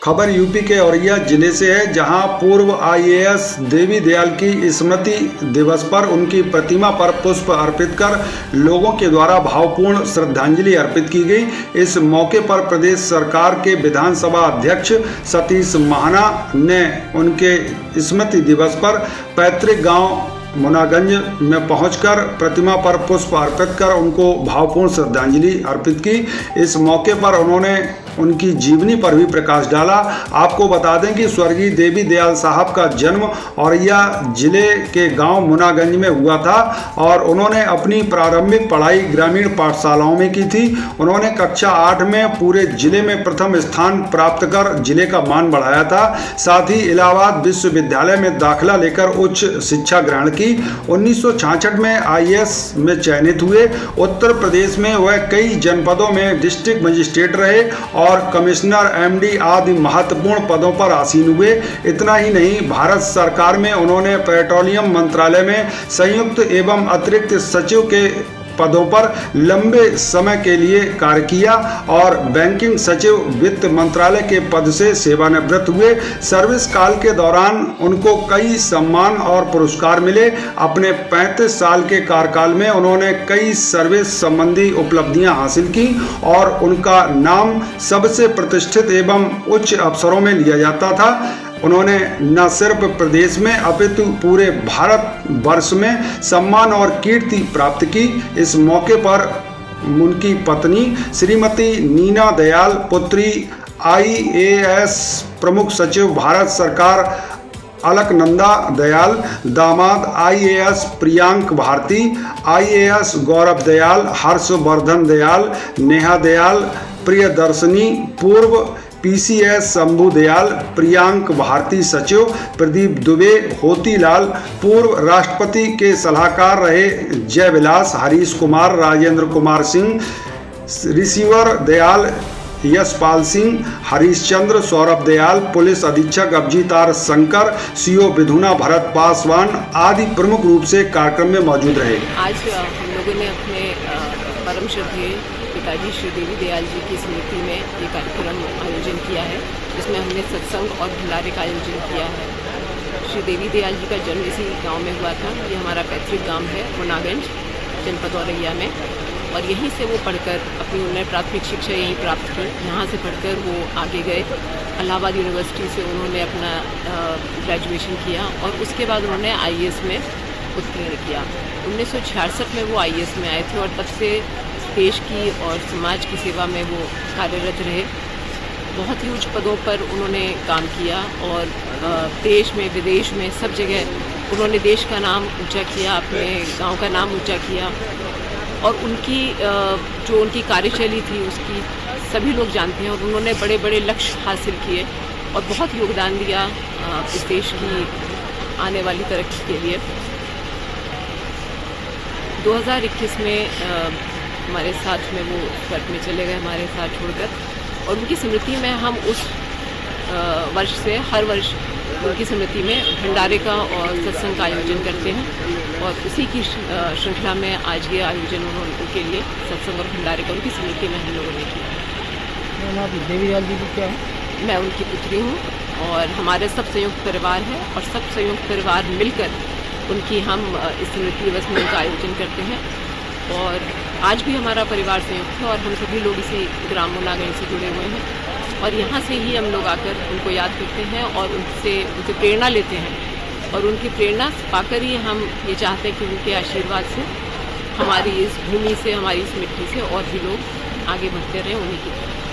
खबर यूपी के औरैया जिले से है, जहां पूर्व आईएएस देवी दयाल की स्मृति दिवस पर उनकी प्रतिमा पर पुष्प अर्पित कर लोगों के द्वारा भावपूर्ण श्रद्धांजलि अर्पित की गई। इस मौके पर प्रदेश सरकार के विधानसभा अध्यक्ष सतीश महाना ने उनके स्मृति दिवस पर पैतृक गांव मुनागंज में पहुंचकर प्रतिमा पर पुष्प अर्पित कर उनको भावपूर्ण श्रद्धांजलि अर्पित की। इस मौके पर उन्होंने उनकी जीवनी पर भी प्रकाश डाला। आपको बता दें कि स्वर्गीय देवी दयाल साहब का जन्म औरैया जिले के गांव मुनागंज में हुआ था और उन्होंने अपनी प्रारंभिक पढ़ाई ग्रामीण पाठशालाओं में की थी। उन्होंने कक्षा 8 में पूरे जिले में प्रथम स्थान प्राप्त कर जिले का मान बढ़ाया था। साथ ही इलाहाबाद विश्वविद्यालय में दाखिला लेकर उच्च शिक्षा ग्रहण की। 1966 में आईएएस में चयनित हुए। उत्तर प्रदेश में वह कई जनपदों में डिस्ट्रिक्ट मजिस्ट्रेट रहे और कमिश्नर, एमडी आदि महत्वपूर्ण पदों पर आसीन हुए। इतना ही नहीं, भारत सरकार में उन्होंने पेट्रोलियम मंत्रालय में संयुक्त एवं अतिरिक्त सचिव के पदों पर लंबे समय के लिए कार्य किया और बैंकिंग सचिव वित्त मंत्रालय के पद से सेवानिवृत्त हुए। सर्विस काल के दौरान उनको कई सम्मान और पुरस्कार मिले। अपने 35 साल के कार्यकाल में उन्होंने कई सर्विस संबंधी उपलब्धियां हासिल की और उनका नाम सबसे प्रतिष्ठित एवं उच्च अफसरों में लिया जाता था। उन्होंने न सिर्फ प्रदेश में अपितु पूरे भारत वर्ष में सम्मान और कीर्ति प्राप्त की। इस मौके पर उनकी पत्नी श्रीमती नीना दयाल, पुत्री आईएएस प्रमुख सचिव भारत सरकार अलकनंदा दयाल, दामाद आईएएस प्रियांक भारती, आईएएस गौरव दयाल, हर्षवर्धन दयाल, नेहा दयाल, प्रियदर्शनी, पूर्व पीसीएस शंभू दयाल, प्रियांक भारती सचिव, प्रदीप दुबे, होतीलाल, पूर्व राष्ट्रपति के सलाहकार रहे जयविलास, हरीश कुमार, राजेंद्र कुमार सिंह, रिसीवर दयाल, यशपाल सिंह, हरीशचंद्र, सौरभ दयाल, पुलिस अधीक्षक अभिजीत शंकर, सीओ विधुना भरत पासवान आदि प्रमुख रूप से कार्यक्रम में मौजूद रहे। आज हम लोगों ने अपने परम श्रद्धेय पिताजी श्री देवी दयाल जी की स्मृति में ये कार्यक्रम आयोजन किया है, जिसमें हमने सत्संग और भंडारे का आयोजन किया है। श्री देवी दयाल जी का जन्म इसी गांव में हुआ था। ये हमारा पैतृक गांव है मुनागंज, जनपद औरैया में, और यहीं से वो पढ़कर अपनी उन्होंने प्राथमिक शिक्षा यहीं प्राप्त की। यहाँ से पढ़कर वो आगे गए, इलाहाबाद यूनिवर्सिटी से उन्होंने अपना ग्रेजुएशन किया और उसके बाद उन्होंने आईएएस में उत्तीर्ण किया। 1966 में वो आईएएस में आए थे और तब से देश की और समाज की सेवा में वो कार्यरत रहे। बहुत ही उच्च पदों पर उन्होंने काम किया और देश में विदेश में सब जगह उन्होंने देश का नाम ऊंचा किया, अपने गांव का नाम ऊंचा किया और उनकी जो उनकी कार्यशैली थी उसकी सभी लोग जानते हैं और उन्होंने बड़े बड़े लक्ष्य हासिल किए और बहुत योगदान दिया इस देश की आने वाली तरक्की के लिए। 2021 में हमारे साथ में वो स्वर्ग में चले गए, हमारे साथ छोड़कर, और उनकी स्मृति में हम उस वर्ष से हर वर्ष उनकी स्मृति में भंडारे का और सत्संग का आयोजन करते हैं और उसी की श्रृंखला में आज ये आयोजन उनके लिए सत्संग और भंडारे का उनकी स्मृति में हम लोगों ने किया। देवी दयाल जी की क्या है? मैं उनकी पुत्री हूँ और हमारे सब संयुक्त परिवार है और सब संयुक्त परिवार मिलकर उनकी हम स्मृति दिवस में उनका आयोजन करते हैं और आज भी हमारा परिवार संयुक्त है और हम सभी लोग इसी ग्राम मुनागंज से जुड़े हुए हैं और यहाँ से ही हम लोग आकर उनको याद करते हैं और उनसे प्रेरणा लेते हैं और उनकी प्रेरणा पाकर ही हम ये चाहते हैं कि उनके आशीर्वाद से हमारी इस भूमि से, हमारी इस मिट्टी से और भी लोग आगे बढ़ते रहें उन्हीं की तरफ।